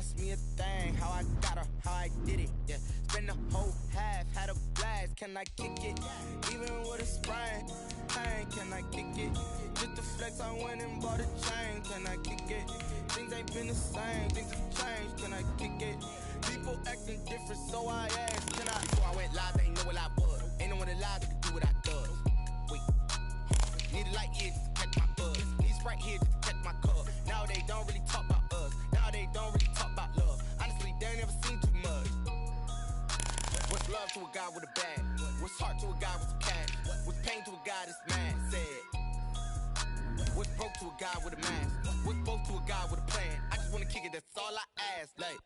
ask me a thing, how I got her, how I did it, yeah. Spend the whole half, had a blast, can I kick it? Even with a sprain, pain, can I kick it? Just to flex, I went and bought a chain, can I kick it? Things ain't been the same, things have changed, can I kick it? People acting different, so I asked, can I? Before I went live, they ain't know what I was. Ain't no one alive that can do what I does. Wait, need a light here just to catch my buzz. Need Sprite here just to catch my cup. Now they don't really talk about us. Now they don't really talk about love. Honestly, they ain't never seen too much. What's love to a guy with a bag? What's heart to a guy with some cash? What's pain to a guy that's mad? Said. What's broke to a guy with a mask? What's both to a guy with a plan? I just wanna kick it, that's all I ask. Like,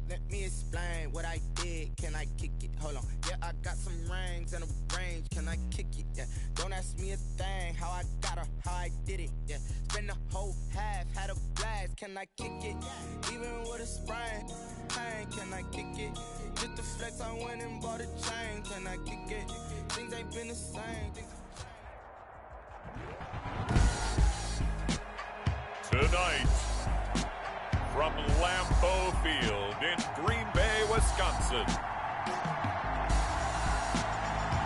let me explain what I did. Can I kick it? Hold on. Yeah, I got some rings and a range. Can I kick it? Yeah. Don't ask me a thing. How I got her, how I did it. Yeah. Spend the whole half, had a blast. Can I kick it? Even with a sprain, pain. Can I kick it? Just to flex, I went and bought a chain. Can I kick it? Things ain't been the same. Tonight, from Lambeau Field in Green Bay, Wisconsin,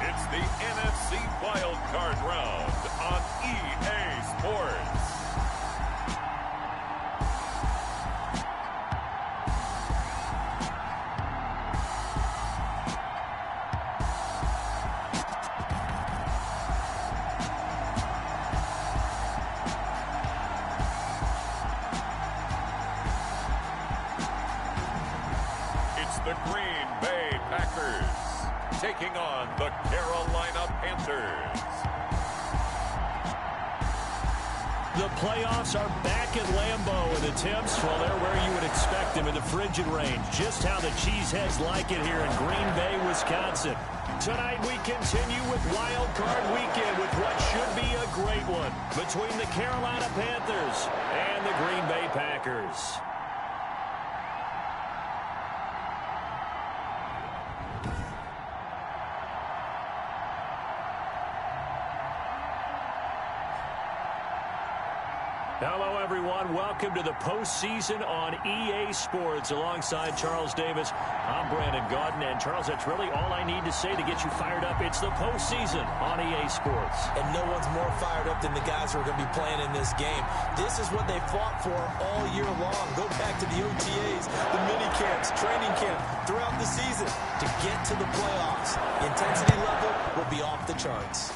it's the NFC Wild Card Round on EA Sports. The Green Bay Packers taking on the Carolina Panthers. The playoffs are back at Lambeau, and the temps, well, they're where you would expect them in the frigid range. Just how the Cheeseheads like it here in Green Bay, Wisconsin. Tonight we continue with Wild Card Weekend with what should be a great one between the Carolina Panthers and the Green Bay Packers. Hello, everyone. Welcome to the postseason on EA Sports. Alongside Charles Davis, I'm Brandon Gaudin. And, Charles, that's really all I need to say to get you fired up. It's the postseason on EA Sports. And no one's more fired up than the guys who are going to be playing in this game. This is what they fought for all year long. Go back to the OTAs, the mini camps, training camp, throughout the season to get to the playoffs. The intensity level will be off the charts.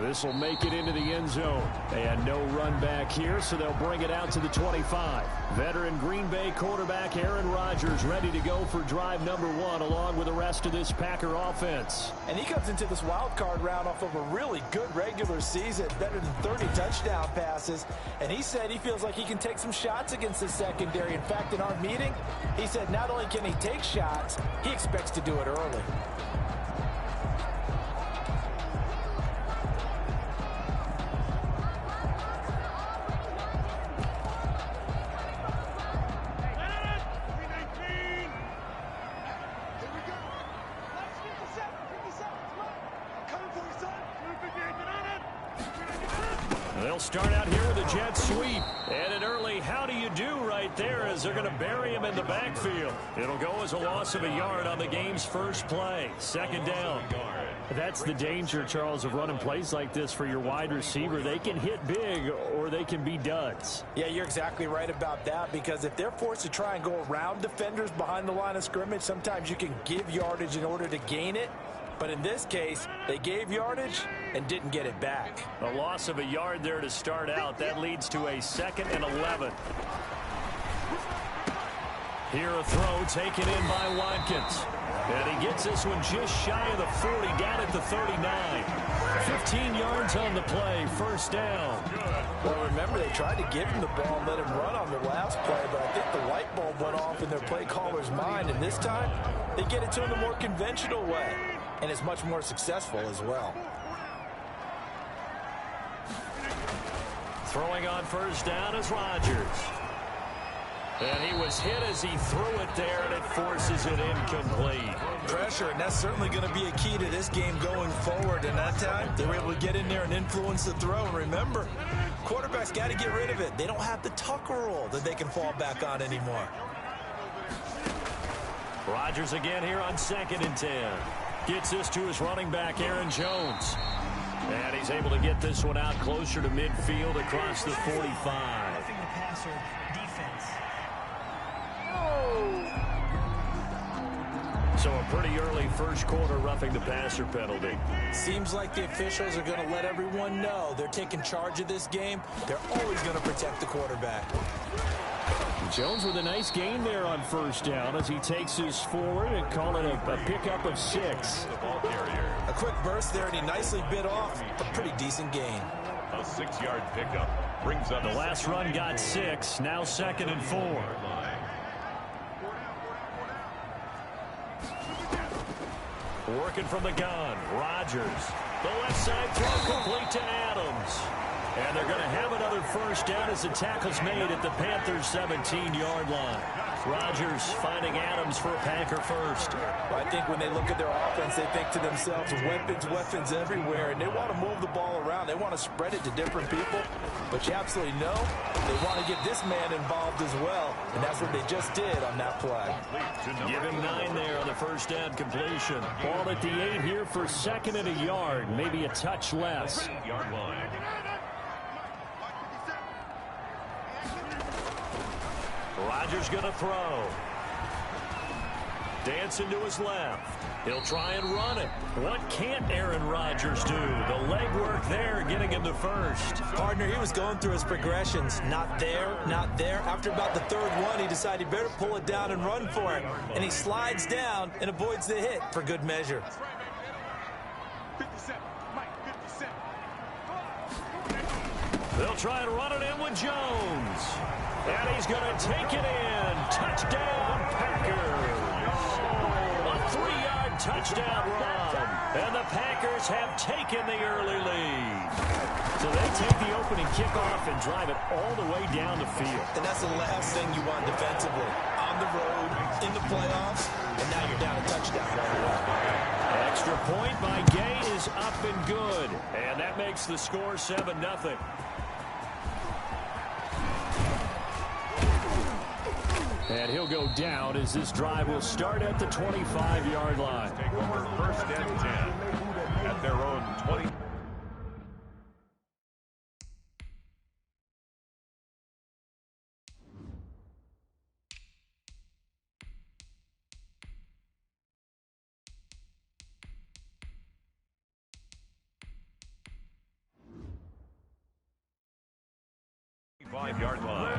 This will make it into the end zone. They had no run back here, so they'll bring it out to the 25. Veteran Green Bay quarterback Aaron Rodgers ready to go for drive number 1 along with the rest of this Packer offense. And he comes into this wild card round off of a really good regular season, better than 30 touchdown passes. And he said he feels like he can take some shots against the secondary. In fact, in our meeting, he said not only can he take shots, he expects to do it early. They'll start out here with a jet sweep. And an early how do you do right there as they're going to bury him in the backfield. It'll go as a loss of a yard on the game's first play. Second down. That's the danger, Charles, of running plays like this for your wide receiver. They can hit big or they can be duds. Yeah, you're exactly right about that, because if they're forced to try and go around defenders behind the line of scrimmage, sometimes you can give yardage in order to gain it. But in this case, they gave yardage and didn't get it back. A loss of a yard there to start out. That leads to a 2nd and 11. Here a throw taken in by Watkins. And he gets this one just shy of the 40, down at the 39. 15 yards on the play, first down. Well, remember, they tried to give him the ball and let him run on the last play, but I think the light bulb went off in their play caller's mind, and this time they get it to him the more conventional way, and it's much more successful as well. Throwing on first down is Rodgers. And he was hit as he threw it there, and it forces it incomplete. Pressure, and that's certainly going to be a key to this game going forward. And that time, they were able to get in there and influence the throw. And remember, quarterback's got to get rid of it. They don't have the Tucker rule that they can fall back on anymore. Rodgers again here on 2nd and 10. Gets this to his running back, Aaron Jones. And he's able to get this one out closer to midfield across the 45. Roughing the passer defense. So a pretty early first quarter roughing the passer penalty. Seems like the officials are going to let everyone know they're taking charge of this game. They're always going to protect the quarterback. Jones with a nice gain there on first down as he takes his forward and call it a pickup of 6. A quick burst there, and he nicely bit off a pretty decent gain. A 6-yard pickup brings up the last run got 6, now 2nd and 4. Working from the gun, Rodgers. The left side throw complete to Adams. And they're going to have another first down as the tackle's made at the Panthers' 17-yard line. Rodgers finding Adams for a Packer first. I think when they look at their offense, they think to themselves, weapons everywhere, and they want to move the ball around. They want to spread it to different people, but you absolutely know they want to get this man involved as well, and that's what they just did on that play. Give him 9 there on the first down completion. Ball at the 8 here for 2nd and a yard, maybe a touch less. Rodgers going to throw. Dancing to his left. He'll try and run it. What can't Aaron Rodgers do? The leg work there getting him to first. Partner, he was going through his progressions. Not there, not there. After about the 3rd one, he decided he better pull it down and run for it. And he slides down and avoids the hit for good measure. They'll try and run it in with Jones. And he's going to take it in. Touchdown, Packers. A 3-yard touchdown run. And the Packers have taken the early lead. So they take the opening kickoff and drive it all the way down the field. And that's the last thing you want defensively. On the road, in the playoffs, and now you're down a touchdown right away. Extra point by Gay is up and good. And that makes the score 7-0. And he'll go down as this drive will start at the 25-yard line. Take over 1st and 10 at their own 20. Five-yard line.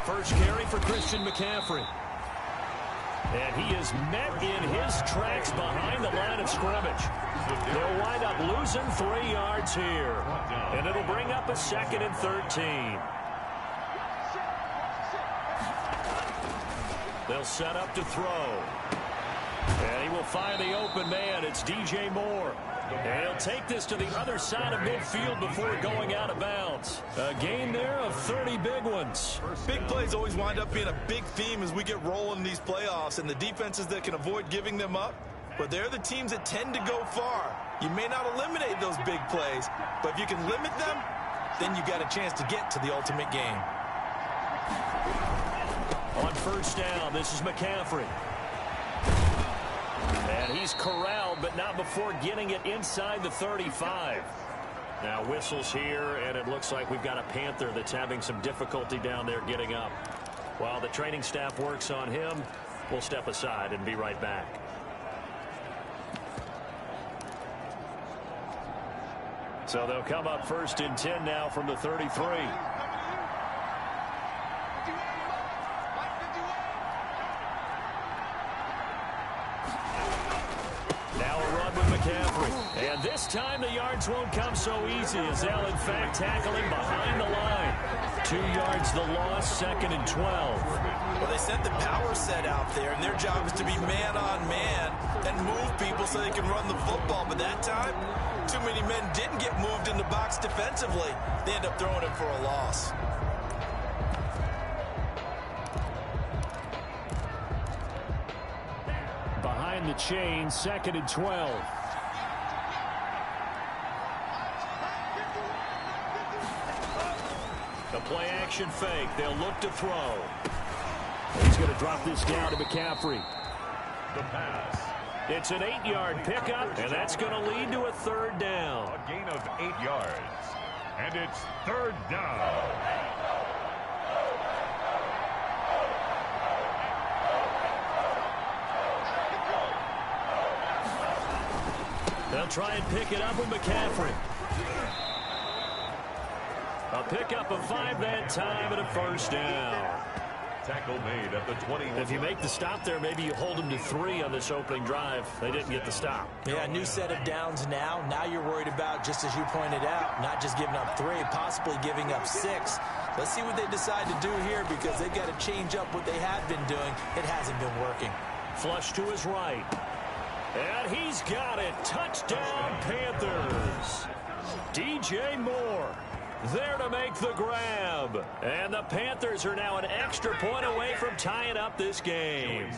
First carry for Christian McCaffrey. And he is met in his tracks behind the line of scrimmage. They'll wind up losing 3 yards here. And it'll bring up a 2nd and 13. They'll set up to throw. And he will find the open man. It's DJ Moore. And he'll take this to the other side of midfield before going out of bounds. A gain there of 30 big ones. Big plays always wind up being a big theme as we get rolling in these playoffs, and the defenses that can avoid giving them up, but they're the teams that tend to go far. You may not eliminate those big plays, but if you can limit them, then you got a chance to get to the ultimate game. On first down, this is McCaffrey. And he's corralled, but not before getting it inside the 35. Now whistles here, and it looks like we've got a Panther that's having some difficulty down there getting up. While the training staff works on him, we'll step aside and be right back. So they'll come up 1st and 10 now from the 33. And this time the yards won't come so easy as they'll in fact tackle him behind the line. 2 yards the loss, 2nd and 12. Well, they sent the power set out there, and their job is to be man on man and move people so they can run the football. But that time, too many men didn't get moved in the box defensively. They end up throwing it for a loss. behind the chain, 2nd and 12. The play action fake. They'll look to throw. He's going to drop this down to McCaffrey. The pass. It's an 8-yard pickup, and that's going to lead to a 3rd down. A gain of 8 yards. And it's 3rd down. They'll try and pick it up with McCaffrey. A pickup of 5 that time and a 1st down. Tackle made at the 21. If you make the stop there, maybe you hold them to 3 on this opening drive. They didn't get the stop. Yeah, new set of downs now. Now you're worried about, just as you pointed out, not just giving up 3, possibly giving up 6. Let's see what they decide to do here because they've got to change up what they have been doing. It hasn't been working. Flush to his right. And he's got it. Touchdown, Panthers. DJ Moore there to make the grab. And the Panthers are now an extra point away from tying up this game.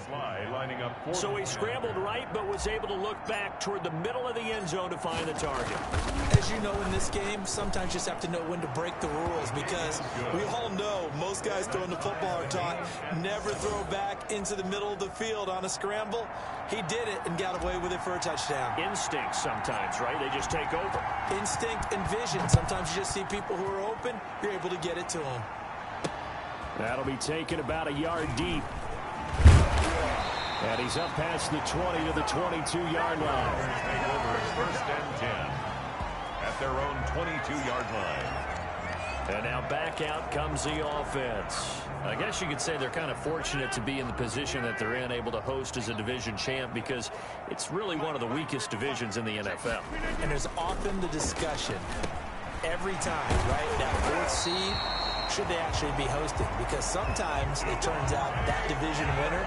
Lining up So he scrambled right but was able to look back toward the middle of the end zone to find the target. As you know, in this game, sometimes you just have to know when to break the rules because we all know most guys throwing the football are taught never throw back into the middle of the field on a scramble. He did it and got away with it for a touchdown. Instinct sometimes, right? They just take over. Instinct and vision. Sometimes you just see people who are open, you're able to get it to them. That'll be taken about a yard deep. And he's up past the 20 to the 22-yard line. Take over at 1st and 10 at their own 22-yard line. And now back out comes the offense. I guess you could say they're kind of fortunate to be in the position that they're in, able to host as a division champ, because it's really one of the weakest divisions in the NFL. And there's often the discussion every time, right? That 4th seed, should they actually be hosting? Because sometimes it turns out that division winner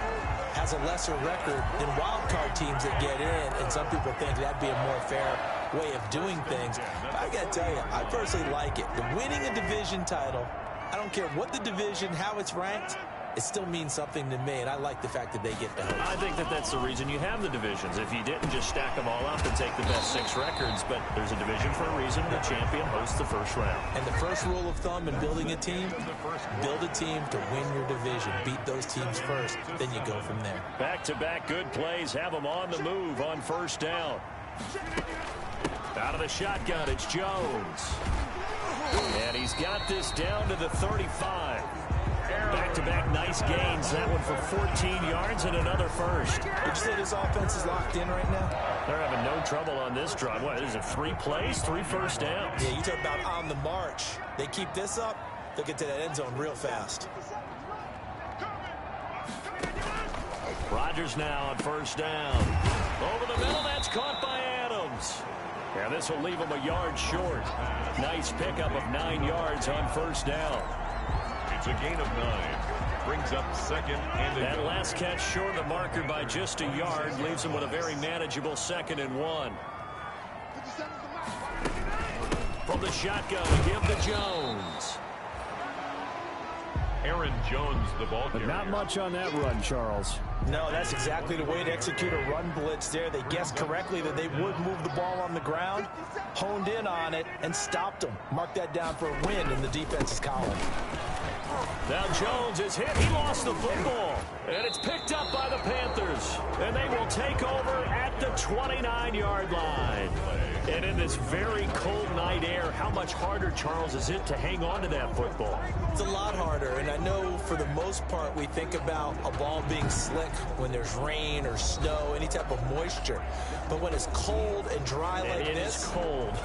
has a lesser record than wild card teams that get in, and some people think that'd be a more fair way of doing things. But I gotta tell you, I personally like it. The winning a division title, I don't care what the division, how it's ranked, it still means something to me, and I like the fact that they get to host. I think that that's the reason you have the divisions. If you didn't, just stack them all up and take the best 6 records, but there's a division for a reason. The champion hosts the first round. And the first rule of thumb in building a team, build a team to win your division. Beat those teams first, then you go from there. Back-to-back good plays have them on the move on 1st down. Out of the shotgun, it's Jones. And he's got this down to the 35. Back-to-back nice gains. That one for 14 yards and another 1st. Would you say this offense is locked in right now? They're having no trouble on this drive. What, is it 3 plays, 3 first downs? Yeah, you talk about on the march. They keep this up, they'll get to that end zone real fast. Rodgers now on 1st down. Over the middle, that's caught by Adams. Yeah, this will leave him a yard short. Nice pickup of 9 yards on 1st down. It's a gain of 9. Brings up 2nd and that last catch short of the marker by just a yard leaves him with a very manageable 2nd and 1. From the shotgun, give to Jones. Aaron Jones, the ball carrier. But not much on that run, Charles. No, that's exactly the way to execute a run blitz there. They guessed correctly that they would move the ball on the ground, honed in on it, and stopped them. Mark that down for a win in the defense's column. Now Jones is hit. He lost the football. And it's picked up by the Panthers. And they will take over at the 29-yard line. And in this very cold night air, how much harder, Charles, is it to hang on to that football? It's a lot harder, and I know for the most part we think about a ball being slick when there's rain or snow, any type of moisture. But when it's cold and dry like this,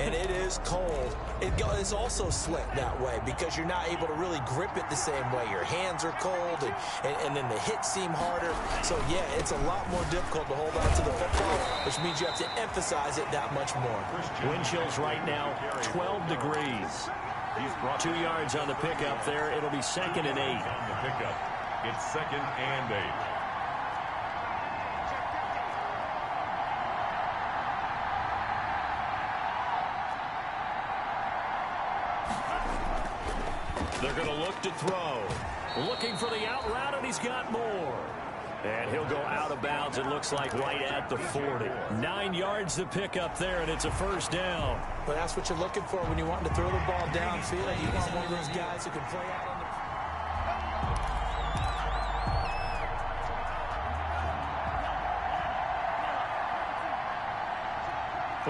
and it is cold, it's also slick that way because you're not able to really grip it the same way. Your hands are cold, and then the hits seem harder. So, yeah, it's a lot more difficult to hold on to the football, which means you have to emphasize it that much more. Wind chills right now, 12 degrees. 2 yards on the pickup there. It'll be 2nd and 8. On the pickup, it's 2nd and 8. They're going to look to throw. Looking for the out route, and he's got more. And he'll go out of bounds, it looks like, right at the 40. 9 yards to pick up there, and it's a first down. But that's what you're looking for when you want to throw the ball downfield. You want one of those guys who can play out on the...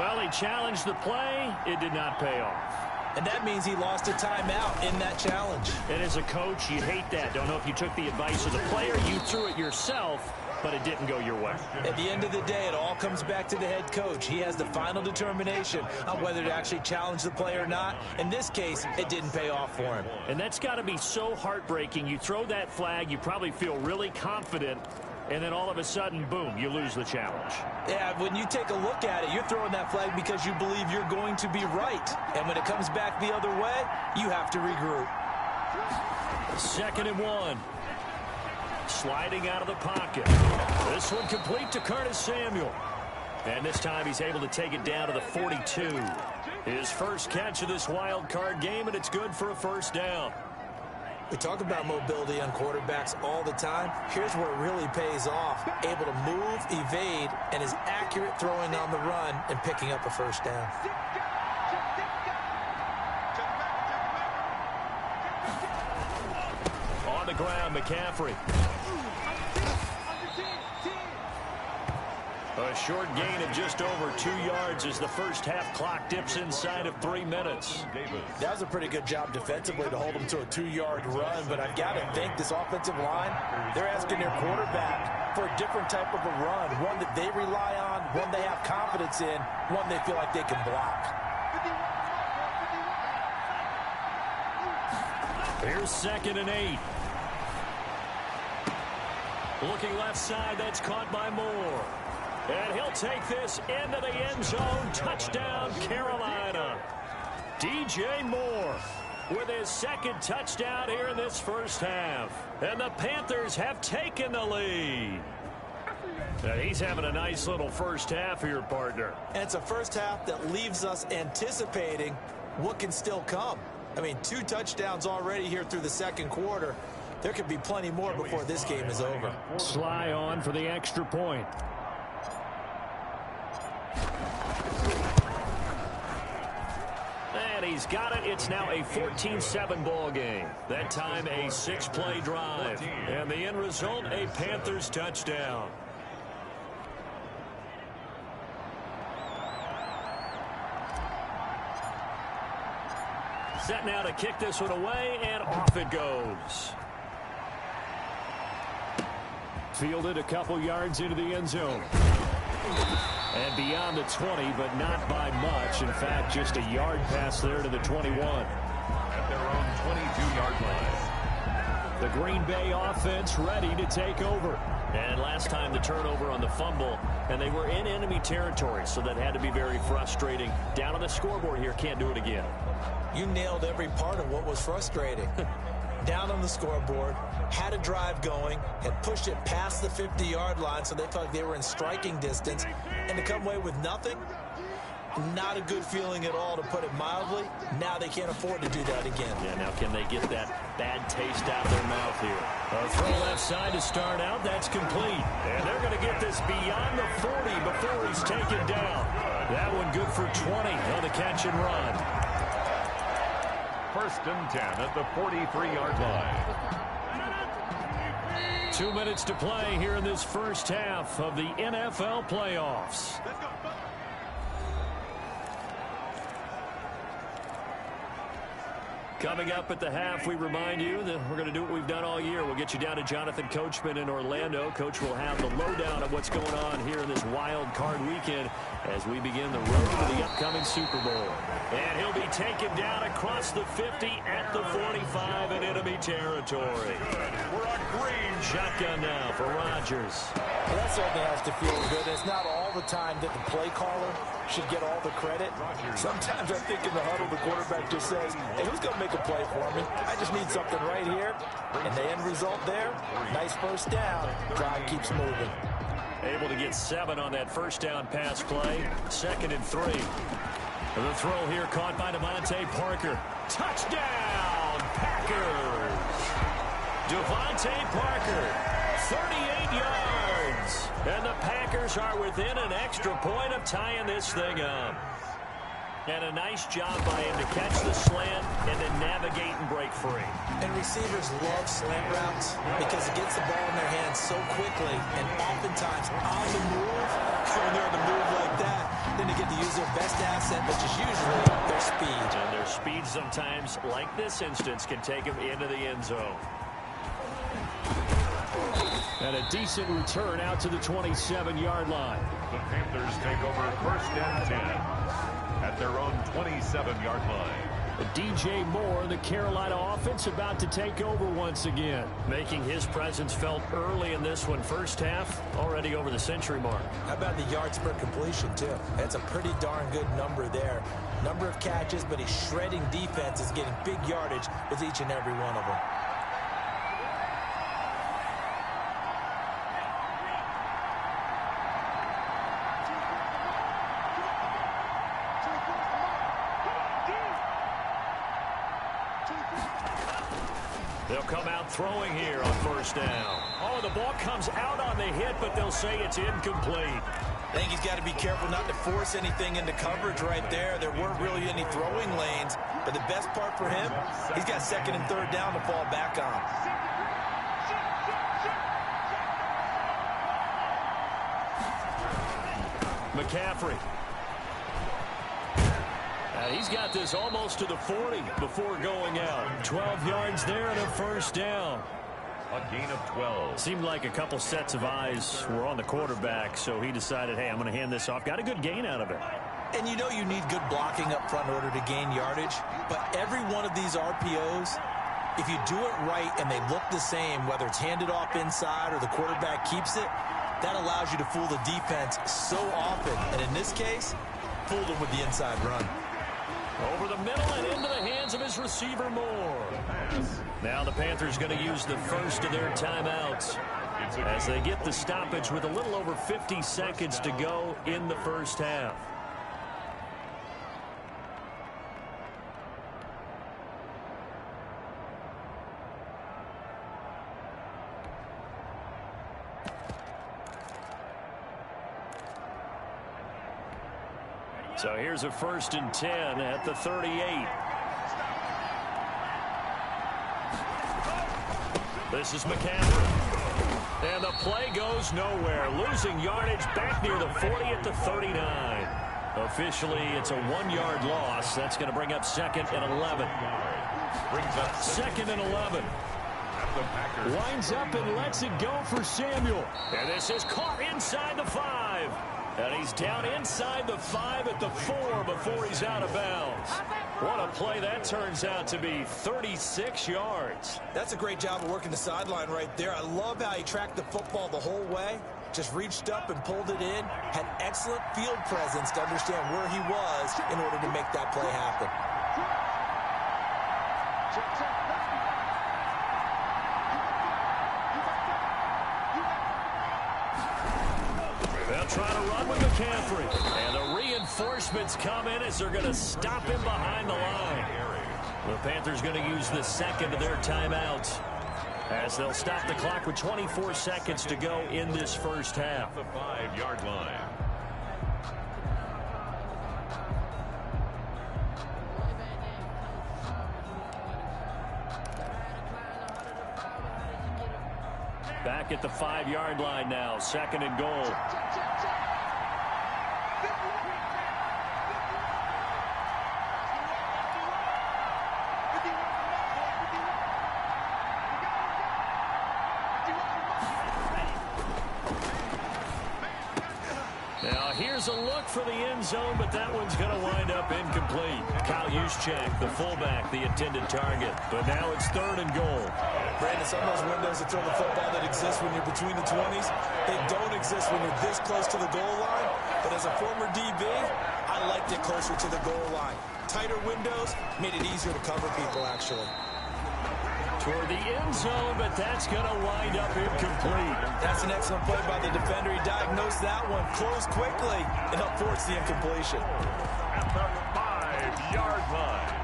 Well, he challenged the play. It did not pay off. And that means he lost a timeout in that challenge. And as a coach, you hate that. Don't know if you took the advice of the player. You threw it yourself, but it didn't go your way. At the end of the day, it all comes back to the head coach. He has the final determination on whether to actually challenge the play or not. In this case, it didn't pay off for him. And that's got to be so heartbreaking. You throw that flag, you probably feel really confident, and then all of a sudden, boom, you lose the challenge. Yeah, when you take a look at it, you're throwing that flag because you believe you're going to be right. And when it comes back the other way, you have to regroup. 2nd and 1. Sliding out of the pocket. This one complete to Curtis Samuel. And this time he's able to take it down to the 42. His first catch of this wild card game, and it's good for a first down. We talk about mobility on quarterbacks all the time. Here's where it really pays off. Able to move, evade, and is accurate throwing on the run and picking up a first down. On the ground, McCaffrey. A short gain of just over 2 yards as the first half clock dips inside of 3 minutes. That was a pretty good job defensively to hold them to a 2-yard run, but I've got to think this offensive line, they're asking their quarterback for a different type of a run, one that they rely on, one they have confidence in, one they feel like they can block. Here's 2nd and 8. Looking left side, that's caught by Moore. And he'll take this into the end zone. Touchdown, Carolina. DJ Moore with his 2nd touchdown here in this first half. And the Panthers have taken the lead. And he's having a nice little first half here, partner. And it's a first half that leaves us anticipating what can still come. I mean, 2 touchdowns already here through the 2nd quarter. There could be plenty more before this game is over. Sly on for the extra point. And he's got it. It's now a 14-7 ball game. That time a 6-play drive. And the end result, a Panthers touchdown. Set now to kick this one away, and off it goes. Fielded a couple yards into the end zone. And beyond the 20, but not by much. In fact, just a yard pass there to the 21. At their own 22-yard line. The Green Bay offense ready to take over. And last time the turnover on the fumble, and they were in enemy territory, so that had to be very frustrating. Down on the scoreboard here, can't do it again. You nailed every part of what was frustrating. Down on the scoreboard, had a drive going, had pushed it past the 50-yard line so they felt like they were in striking distance, and to come away with nothing, not a good feeling at all, to put it mildly. Now they can't afford to do that again. Yeah, now can they get that bad taste out of their mouth here? A throw left side to start out, that's complete. And they're going to get this beyond the 40 before he's taken down. That one good for 20 on the catch and run. 1st and 10 at the 43-yard line. 2 minutes to play here in this first half of the NFL playoffs. Coming up at the half, we remind you that we're going to do what we've done all year. We'll get you down to Jonathan Coachman in Orlando. Coach will have the lowdown of what's going on here in this wild card weekend as we begin the road to the upcoming Super Bowl. And he'll be taken down across the 50 at the 45 in enemy territory. We're on green shotgun now for Rodgers. Well, that certainly has to feel good. It's not all the time that the play caller should get all the credit. Sometimes I think in the huddle, the quarterback just says, hey, who's going to make a play for me? I just need something right here. And the end result there, nice first down. Drive keeps moving. Able to get 7 on that first down pass play. 2nd and 3. The throw here caught by Devontae Parker. Touchdown, Packers! Devontae Parker, 38 yards. And the Packers are within an extra point of tying this thing up. And a nice job by him to catch the slant and then navigate and break free. And receivers love slant routes because it gets the ball in their hands so quickly and oftentimes on the move. When they're on the move like that, then they get to use their best asset, which is usually their speed. And their speed sometimes, like this instance, can take them into the end zone. And a decent return out to the 27-yard line. The Panthers take over first and 10 at their own 27-yard line. DJ Moore, the Carolina offense, about to take over once again, making his presence felt early in this one. First half, already over the century mark. How about the yards per completion, too? That's a pretty darn good number there. Number of catches, but he's shredding defenses, getting big yardage with each and every one of them. They'll come out throwing here on first down. Oh, the ball comes out on the hit, but they'll say it's incomplete. I think he's got to be careful not to force anything into coverage right there. There weren't really any throwing lanes, but the best part for him, he's got second and third down to fall back on. McCaffrey. He's got this almost to the 40 before going out. 12 yards there and a first down. A gain of 12. Seemed like a couple sets of eyes were on the quarterback, so he decided, hey, I'm going to hand this off. Got a good gain out of it. And you know you need good blocking up front in order to gain yardage, but every one of these RPOs, if you do it right and they look the same, whether it's handed off inside or the quarterback keeps it, that allows you to fool the defense so often. And in this case, fooled them with the inside run. Over the middle and into the hands of his receiver, Moore. Now the Panthers going to use the first of their timeouts as they get the stoppage with a little over 50 seconds to go in the first half. So here's a first and 10 at the 38. This is McCaffrey. And the play goes nowhere. Losing yardage back near the 40 at the 39. Officially, it's a 1-yard loss. That's going to bring up second and 11. Second and 11. Winds up and lets it go for Samuel. And this is caught inside the 5. And he's down inside the 5 at the 4 before he's out of bounds. What a play that turns out to be. 36 yards. That's a great job of working the sideline right there. I love how he tracked the football the whole way. Just reached up and pulled it in. Had excellent field presence to understand where he was in order to make that play happen. They'll try to run with McCaffrey. And the reinforcements come in as they're going to stop him behind the line. The Panthers going to use the second of their timeouts as they'll stop the clock with 24 seconds to go in this first half. The 5-yard line. Back at the 5-yard line now, second and goal. Now here's a look for the end zone, but that one's going to wind up incomplete. Kyle Juszczyk, the fullback, the intended target. But now it's third and goal. Brandon, some of those windows to throw the football that exist when you're between the 20s, they don't exist when you're this close to the goal line. But as a former DB, I liked it closer to the goal line. Tighter windows made it easier to cover people, actually. Toward the end zone, but that's going to wind up incomplete. That's an excellent play by the defender. He diagnosed that one, closed quickly, and up forced the incompletion. At the 5-yard line.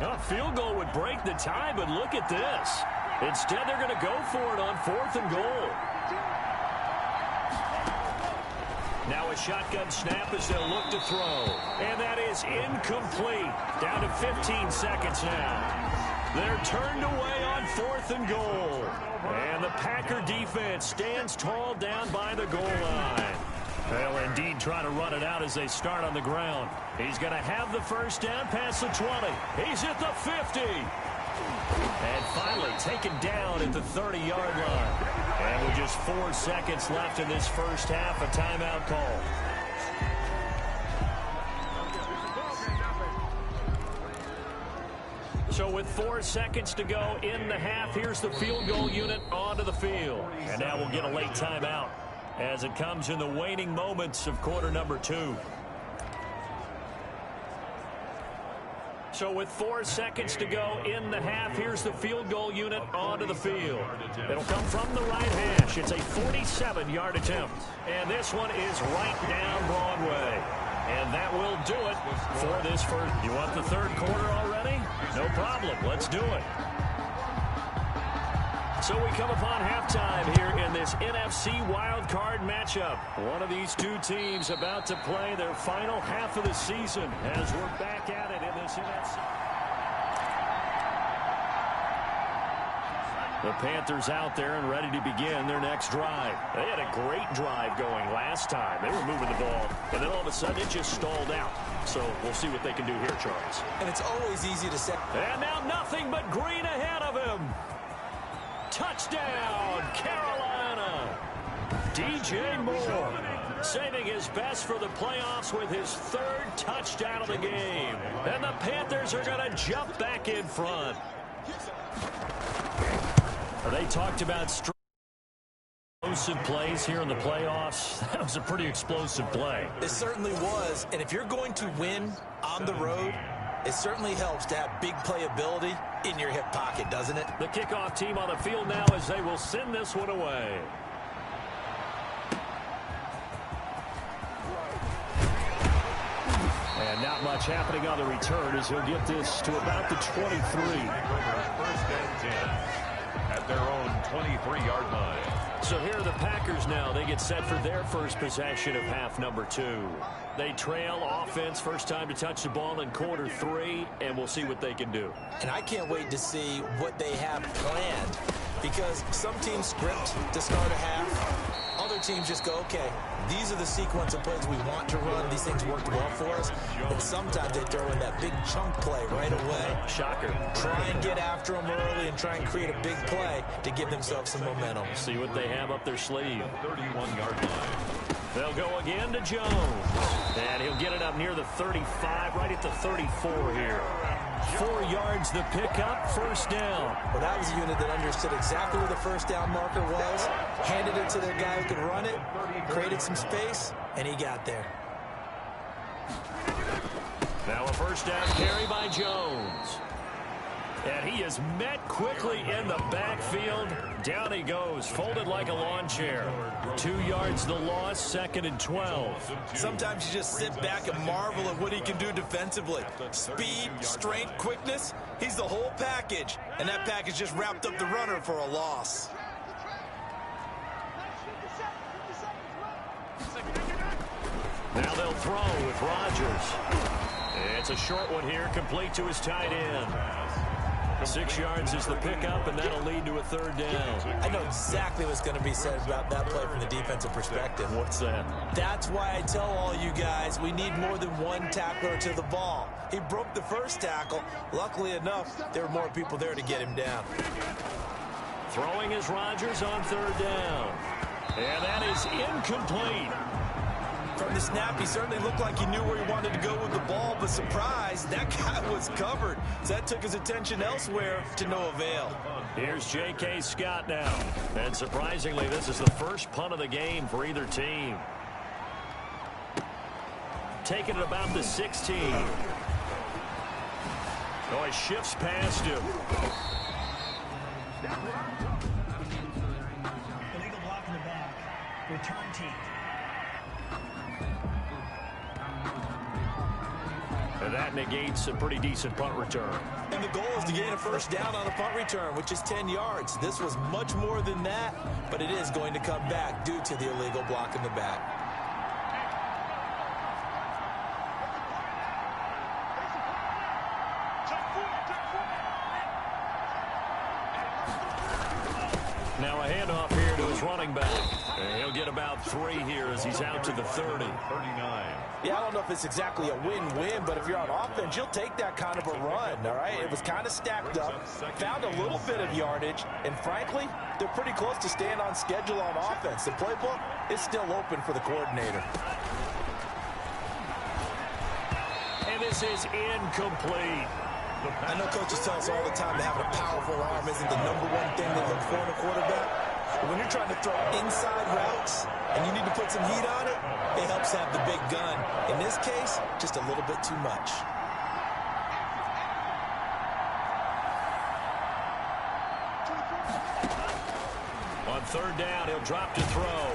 A field goal would break the tie, but look at this. Instead, they're going to go for it on 4th and goal. Now a shotgun snap as they'll look to throw. And that is incomplete. Down to 15 seconds now. They're turned away on 4th and goal. And the Packer defense stands tall down by the goal line. They'll indeed try to run it out as they start on the ground. He's going to have the first down past the 20. He's at the 50. And finally taken down at the 30-yard line. And with just 4 seconds left in this first half, a timeout call. So with 4 seconds to go in the half, here's the field goal unit onto the field. And now we'll get a late timeout as it comes in the waning moments of quarter number 2. So with 4 seconds to go in the half, here's the field goal unit onto the field. It'll come from the right hash. It's a 47-yard attempt. And this one is right down Broadway. And that will do it for this first. You want the third quarter already? No problem. Let's do it. So we come upon halftime here in this NFC wildcard matchup. One of these two teams about to play their final half of the season as we're back at it in this NFC. The Panthers out there and ready to begin their next drive. They had a great drive going last time. They were moving the ball, and then all of a sudden it just stalled out. So we'll see what they can do here, Charles. And it's always easy to say. And now nothing but green ahead of him. Touchdown, Carolina. DJ Moore saving his best for the playoffs with his 3rd touchdown of the game. And the Panthers are going to jump back in front. They talked about explosive plays here in the playoffs. That was a pretty explosive play. It certainly was. And if you're going to win on the road, it certainly helps to have big playability in your hip pocket, doesn't it? The kickoff team on the field now as they will send this one away. And not much happening on the return as he'll get this to about the 23. First and 10 at their own 23-yard line. So here are the Packers now. They get set for their first possession of half number 2. They trail offense, first time to touch the ball in quarter 3, and we'll see what they can do. And I can't wait to see what they have planned, because some teams script to start a half. Other teams just go, okay, these are the sequence of plays we want to run. These things worked well for us. And sometimes they throw in that big chunk play right away. Shocker. Try and get after them early and try and create a big play to give themselves some momentum. See what they have up their sleeve. 31-yard line. They'll go again to Jones. And he'll get it up near the 35, right at the 34 here. 4 yards the pickup, first down. Well, that was a unit that understood exactly where the first down marker was, handed it to their guy who could run it, created some space, and he got there. Now a first down carry by Jones. And he is met quickly in the backfield. Down he goes, folded like a lawn chair. 2 yards the loss, 2nd and 12. Sometimes you just sit back and marvel at what he can do defensively. Speed, strength, quickness, he's the whole package. And that package just wrapped up the runner for a loss. Now they'll throw with Rodgers. It's a short one here, complete to his tight end. 6 yards is the pickup, and that'll lead to a 3rd down. I know exactly what's going to be said about that play from the defensive perspective. What's that? That's why I tell all you guys we need more than one tackler to the ball. He broke the first tackle. Luckily enough, there were more people there to get him down. Throwing is Rodgers on 3rd down. And that is incomplete. From the snap, he certainly looked like he knew where he wanted to go with the ball, but surprise, that guy was covered. So that took his attention elsewhere to no avail. Here's J.K. Scott now. And surprisingly, this is the first punt of the game for either team. Taking it about the 16. Oh, he shifts past him. Illegal block in the back. Return team. And that negates a pretty decent punt return. And the goal is to gain a first down on a punt return, which is 10 yards. This was much more than that, but it is going to come back due to the illegal block in the back. Now a handoff here to his running back. And he'll get about 3 here as he's out to the 30. 39. Yeah, I don't know if it's exactly a win-win, but if you're on offense, you'll take that kind of a run, all right? It was kind of stacked up, found a little bit of yardage, and frankly, they're pretty close to staying on schedule on offense. The playbook is still open for the coordinator. And this is incomplete. I know coaches tell us all the time that having a powerful arm isn't the #1 thing they look for in a quarterback. But when you're trying to throw inside routes and you need to put some heat on it, it helps have the big gun. In this case, just a little bit too much. On 3rd down, he'll drop to throw.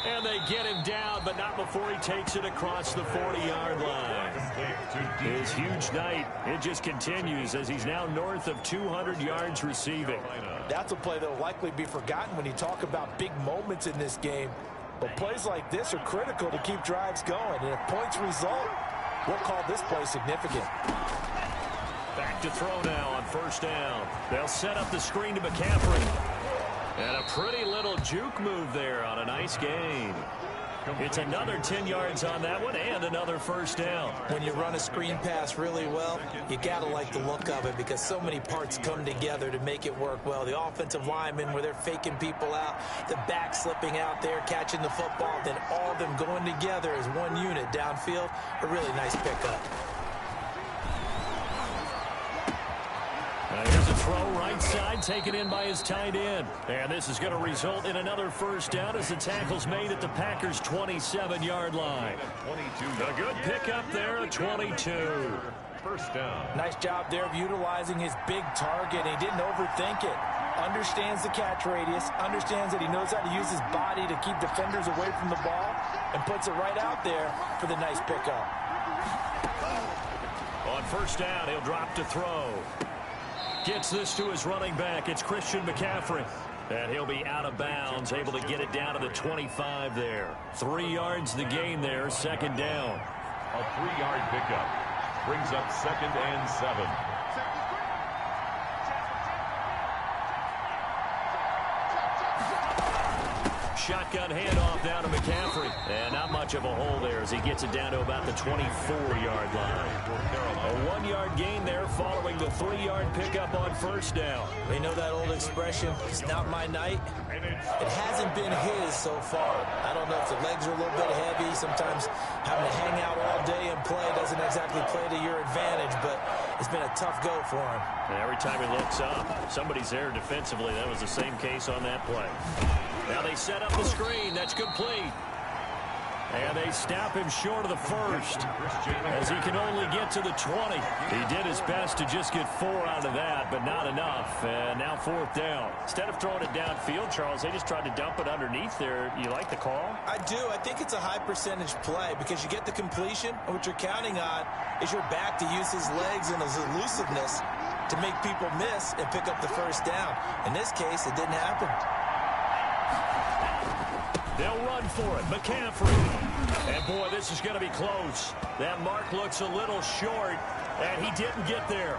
And they get him down, but not before he takes it across the 40-yard line. His huge night, it just continues as he's now north of 200 yards receiving. That's a play that will likely be forgotten when you talk about big moments in this game. But plays like this are critical to keep drives going. And if points result, we'll call this play significant. Back to throw now on 1st down. They'll set up the screen to McCaffrey. And a pretty little juke move there on a nice gain. It's another 10 yards on that one and another 1st down. When you run a screen pass really well, you got to like the look of it because so many parts come together to make it work well. The offensive linemen where they're faking people out, the back slipping out there, catching the football, then all of them going together as one unit downfield. A really nice pickup. Here's a throw right side, taken in by his tight end. And this is going to result in another 1st down as the tackle's made at the Packers' 27-yard line. A good pickup there at 22. 1st down. Nice job there of utilizing his big target. He didn't overthink it. Understands the catch radius, understands that he knows how to use his body to keep defenders away from the ball, and puts it right out there for the nice pickup. On 1st down, he'll drop to throw. Gets this to his running back. It's Christian McCaffrey. And he'll be out of bounds, able to get it down to the 25 there. 3 yards the gain there, 2nd down. A 3-yard pickup. Brings up 2nd and 7. Shotgun handoff down to McCaffrey. And not much of a hole there as he gets it down to about the 24-yard line. A 1-yard gain there following the 3-yard pickup on 1st down. You know that old expression, it's not my night? It hasn't been his so far. I don't know if the legs are a little bit heavy. Sometimes having to hang out all day and play doesn't exactly play to your advantage, but it's been a tough go for him. And every time he looks up, somebody's there defensively. That was the same case on that play. Now they set up the screen. That's complete. And they stop him short of the 1st as he can only get to the 20. He did his best to just get 4 out of that, but not enough. And now 4th down. Instead of throwing it downfield, Charles, they just tried to dump it underneath there. You like the call? I do. I think it's a high percentage play because you get the completion, and what you're counting on is your back to use his legs and his elusiveness to make people miss and pick up the 1st down. In this case, it didn't happen. They'll run for it. McCaffrey. And, boy, this is going to be close. That mark looks a little short, and he didn't get there.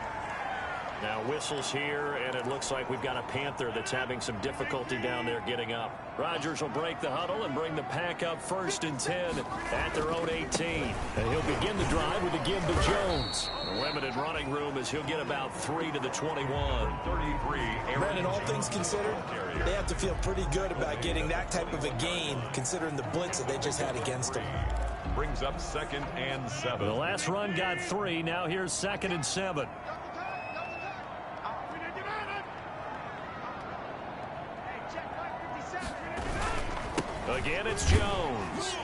Now whistles here, and it looks like we've got a Panther that's having some difficulty down there getting up. Rodgers will break the huddle and bring the pack up 1st and 10 at their own 18. And he'll begin the drive with a give to Jones. Limited running room as he'll get about 3 to the 21. 33. Brandon, all things considered, they have to feel pretty good about getting that type of a gain considering the blitz that they just had against them. Brings up 2nd and 7. The last run got 3. Now here's 2nd and 7. Again, it's Jones.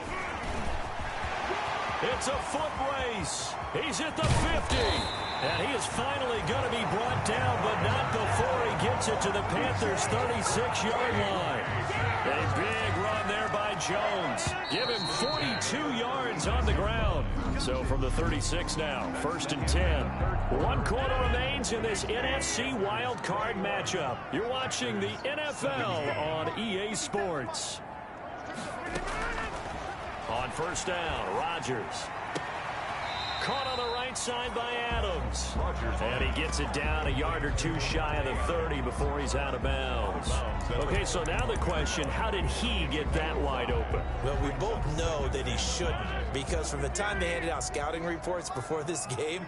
It's a foot race. He's at the 50. And he is finally going to be brought down, but not before he gets gets it to the Panthers' 36-yard line. A big run there by Jones. Give him 42 yards on the ground. So from the 36 now, 1st and 10. 1 quarter remains in this NFC Wild Card matchup. You're watching the NFL on EA Sports. On 1st down, Rodgers. Caught on the right side by Adams. And he gets it down a yard or two shy of the 30 before he's out of bounds. Okay, so now the question, how did he get that wide open? Well, we both know that he shouldn't, because from the time they handed out scouting reports before this game,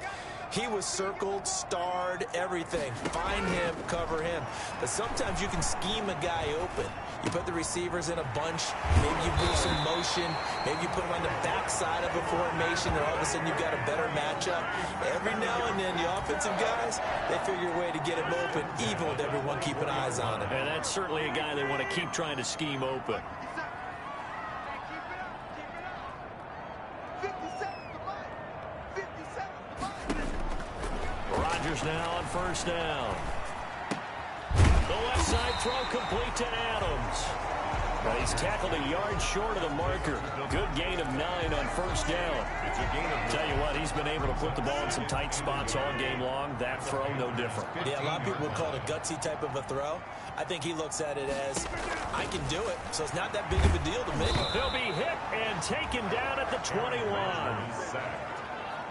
he was circled, starred, everything. Find him, cover him. But sometimes you can scheme a guy open. You put the receivers in a bunch. Maybe you bring some motion. Maybe you put them on the backside of a formation, and all of a sudden you've got a better matchup. Every now and then, the offensive guys, they figure a way to get him open, even with everyone keeping eyes on him. And that's certainly a guy they want to keep trying to scheme open. Rodgers now on 1st down. The left side throw complete to Adams. But he's tackled a yard short of the marker. Good gain of 9 on 1st down. Tell you what, he's been able to put the ball in some tight spots all game long. That throw, no different. Yeah, a lot of people would call it a gutsy type of a throw. I think he looks at it as, I can do it, so it's not that big of a deal to me. He'll be hit and taken down at the 21.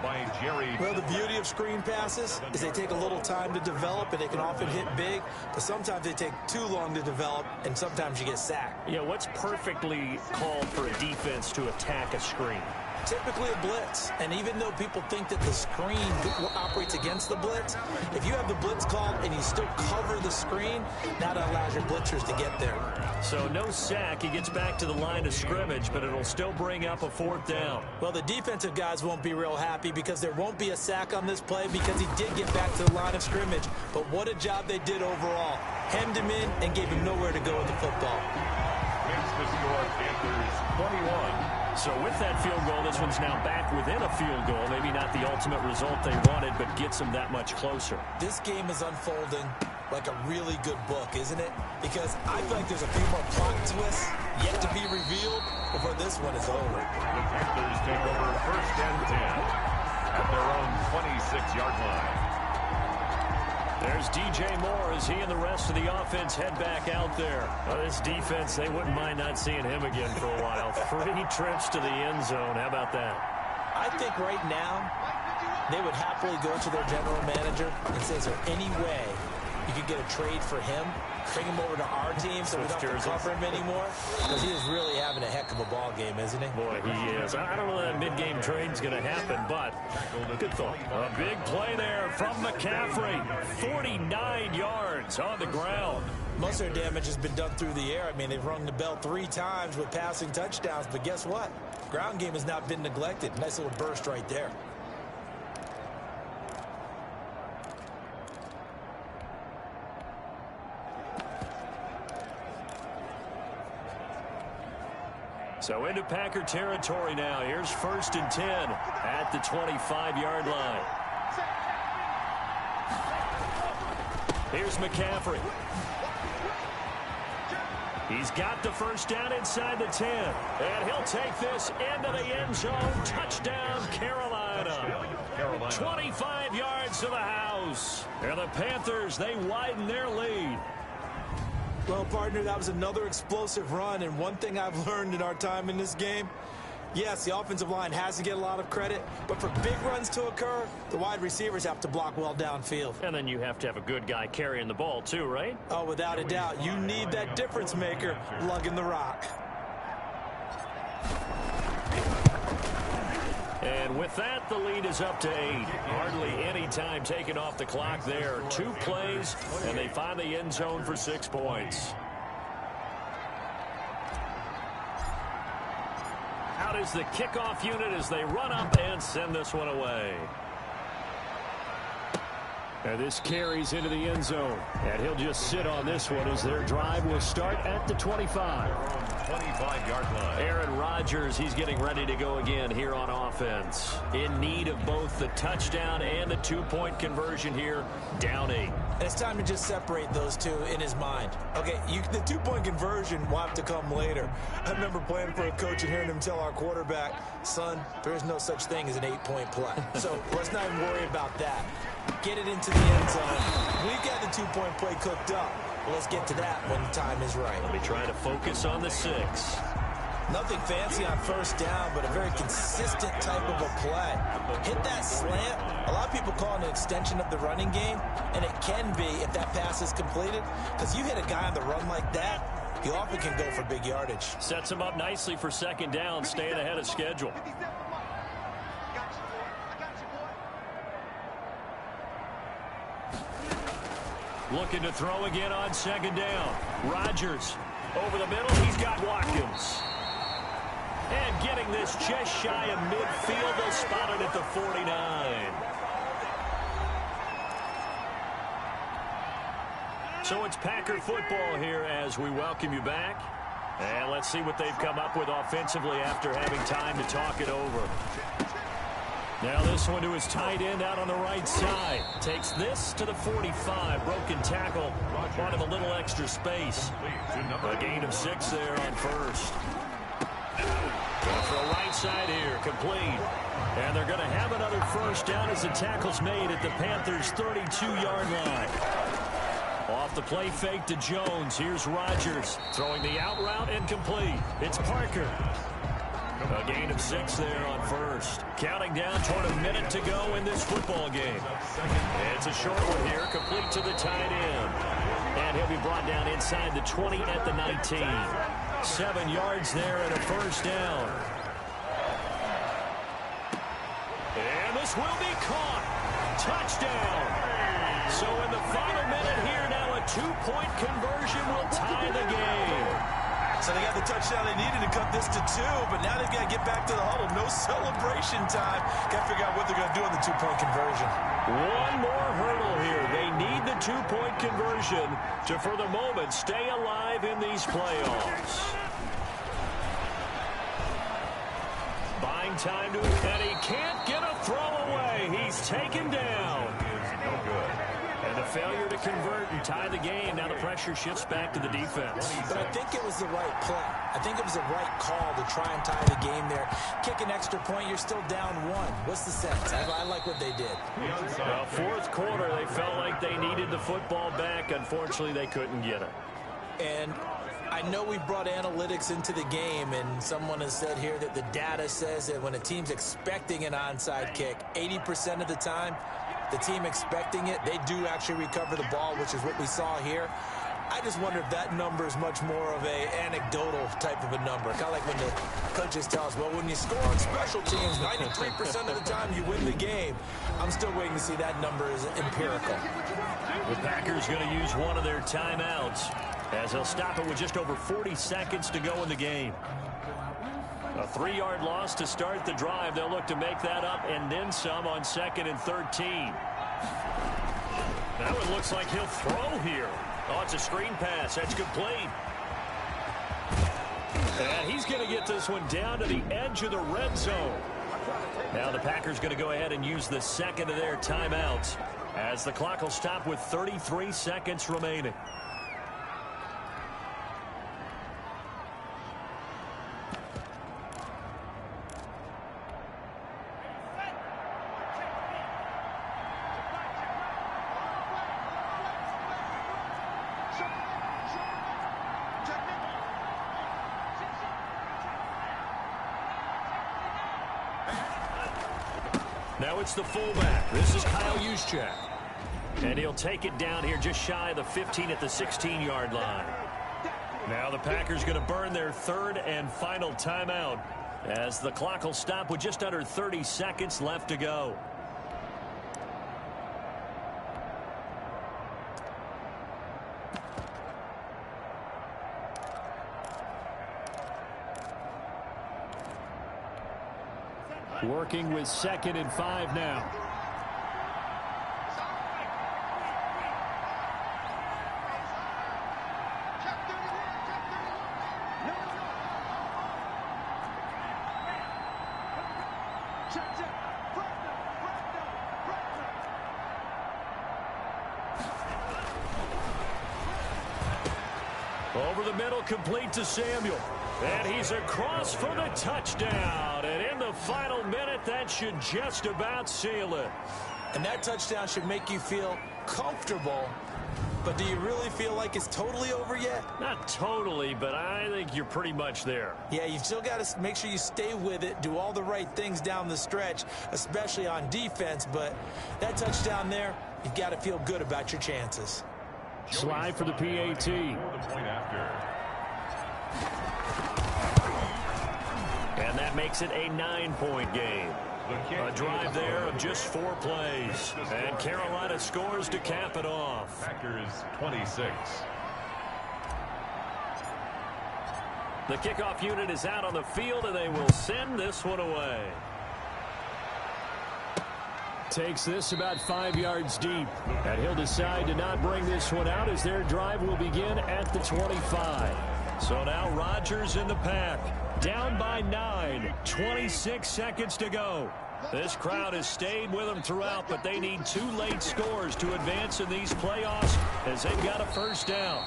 By Jerry. Well, the beauty of screen passes is they take a little time to develop, and they can often hit big, but sometimes they take too long to develop, and sometimes you get sacked. Yeah, what's perfectly called for a defense to attack a screen? Typically a blitz, and even though people think that the screen operates against the blitz, if you have the blitz called and you still cover the screen, that allows your blitzers to get there. So no sack. He gets back to the line of scrimmage, but it'll still bring up a 4th down. Well, the defensive guys won't be real happy because there won't be a sack on this play because he did get back to the line of scrimmage. But what a job they did overall. Hemmed him in and gave him nowhere to go with the football. Makes the score Panthers 21. So with that field goal, this one's now back within a field goal. Maybe not the ultimate result they wanted, but gets them that much closer. This game is unfolding like a really good book, isn't it? Because I feel like there's a few more plot twists yet to be revealed before this one is over. The Panthers take over 1st and 10 at their own 26-yard line. There's DJ Moore as he and the rest of the offense head back out there. Well, this defense, they wouldn't mind not seeing him again for a while. 3 trips to the end zone. How about that? I think right now they would happily go to their general manager and say, is there any way you could get a trade for him? Bring him over to our team so we don't have to cover him anymore? Because he is really having a heck of a ball game, isn't he? Boy, he is. I don't know that mid-game trade's going to happen, but good thought. A big play there from McCaffrey. 49 yards on the ground. Most of their damage has been done through the air. I mean, they've rung the bell 3 times with passing touchdowns, but guess what? Ground game has not been neglected. Nice little burst right there. So into Packer territory now. Here's 1st and 10 at the 25-yard line. Here's McCaffrey. He's got the 1st down inside the 10. And he'll take this into the end zone. Touchdown, Carolina. 25 yards to the house. And the Panthers, they widen their lead. Well, partner, that was another explosive run, and one thing I've learned in our time in this game, yes, the offensive line has to get a lot of credit, but for big runs to occur, the wide receivers have to block well downfield. And then you have to have a good guy carrying the ball too, right? Oh, without a doubt. You need that difference maker lugging the rock. And with that, the lead is up to 8. Hardly any time taken off the clock there. 2 plays, and they find the end zone for 6 points. Out is the kickoff unit as they run up and send this one away. And this carries into the end zone. And he'll just sit on this one as their drive will start at the 25. 25-yard line. Aaron Rodgers, he's getting ready to go again here on offense. In need of both the touchdown and the 2-point conversion here, down 8. it's time to just separate those two in his mind. Okay, the two-point conversion will have to come later. I remember playing for a coach and hearing him tell our quarterback, son, there is no such thing as an 8-point play. So let's not even worry about that. Get it into the end zone. We've got the two-point play cooked up. Well, let's get to that when the time is right. Let me try to focus on the 6. Nothing fancy on first down, but a very consistent type of a play. Hit that slant. A lot of people call it an extension of the running game, and it can be if that pass is completed, because you hit a guy on the run like that, he often can go for big yardage. Sets him up nicely for second down, staying ahead of schedule. Looking to throw again on second down. Rodgers over the middle. He's got Watkins. And getting this just shy of midfield. They'll spot it at the 49. So it's Packer football here as we welcome you back. And let's see what they've come up with offensively after having time to talk it over. Now this one to his tight end out on the right side. Takes this to the 45. Broken tackle. Wanted a little extra space. A gain of 6 there on first. Going for a right side here. Complete. And they're going to have another first down as the tackle's made at the Panthers' 32-yard line. Off the play fake to Jones. Here's Rodgers throwing the out route incomplete. It's Parker. A gain of 6 there on first. Counting down toward a minute to go in this football game. It's a short one here, complete to the tight end. And he'll be brought down inside the 20 at the 19. 7 yards there and a first down. And this will be caught. Touchdown. So in the final minute here now, a 2-point conversion will tie the game. So they got the touchdown they needed to cut this to 2, but now they've got to get back to the huddle. No celebration time. Got to figure out what they're going to do on the 2-point conversion. One more hurdle here. They need the 2-point conversion to, for the moment, stay alive in these playoffs. Buying time to it, and he can't get a throw away. He's taken down. No good. And the failure to convert and tie the game. Now the pressure shifts back to the defense. But I think it was the right play. I think it was the right call to try and tie the game there. Kick an extra point, you're still down 1. What's the sense? I like what they did. Well, fourth quarter, they felt like they needed the football back. Unfortunately, they couldn't get it. And I know we brought analytics into the game, and someone has said here that the data says that when a team's expecting an onside kick, 80% of the time, the team expecting it, they do actually recover the ball, which is what we saw here. I just wonder if that number is much more of a anecdotal type of a number. Kind of like when the coaches tell us, well, when you score on special teams, 93% of the time you win the game. I'm still waiting to see that number is empirical. The Packers going to use one of their timeouts as they'll stop it with just over 40 seconds to go in the game. A 3-yard loss to start the drive. They'll look to make that up and then some on 2nd and 13. Now it looks like he'll throw here. Oh, it's a screen pass. That's complete. And he's going to get this one down to the edge of the red zone. Now the Packers going to go ahead and use the second of their timeouts as the clock will stop with 33 seconds remaining. Now it's the fullback. This is Kyle Juszczyk. And he'll take it down here just shy of the 15 at the 16-yard line. Now the Packers going to burn their 3rd and final timeout as the clock will stop with just under 30 seconds left to go. Working with 2nd and 5 now. Over the middle, complete to Samuel. And he's across for the touchdown. And in the final minute, that should just about seal it. And that touchdown should make you feel comfortable. But do you really feel like it's totally over yet? Not totally, but I think you're pretty much there. Yeah, you've still got to make sure you stay with it, do all the right things down the stretch, especially on defense. But that touchdown there, you've got to feel good about your chances. Slide for the PAT. And that makes it a 9-point game. A drive there of just 4 plays. And Carolina scores to cap it off. Packers 26. The kickoff unit is out on the field, and they will send this one away. Takes this about 5 yards deep. And he'll decide to not bring this one out as their drive will begin at the 25. So now Rodgers in the pack. Down by 9. 26 seconds to go. This crowd has stayed with them throughout, but they need 2 late scores to advance in these playoffs as they've got a first down.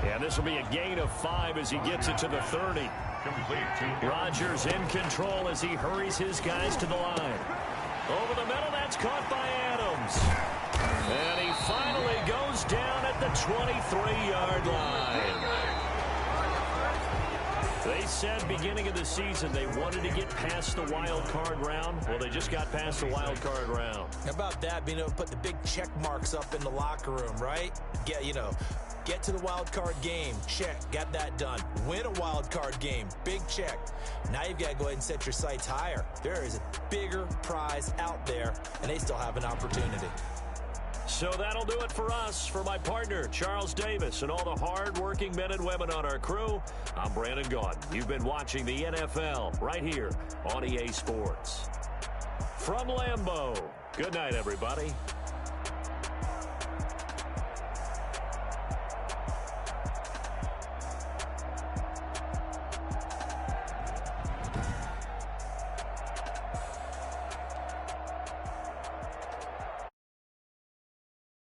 And this will be a gain of 5 as he gets it to the 30. Rodgers in control as he hurries his guys to the line. Over the middle, that's caught by Adams. And he finally goes down at the 23-yard line. They said beginning of the season they wanted to get past the wild card round. Well, they just got past the wild card round. How about that, being able to put the big check marks up in the locker room, right? Get to the wild card game. Check. Got that done. Win a wild card game. Big check. Now you've got to go ahead and set your sights higher. There is a bigger prize out there, and they still have an opportunity. So that'll do it for us. For my partner, Charles Davis, and all the hard-working men and women on our crew, I'm Brandon Gaudin. You've been watching the NFL right here on EA Sports. From Lambeau, good night, everybody.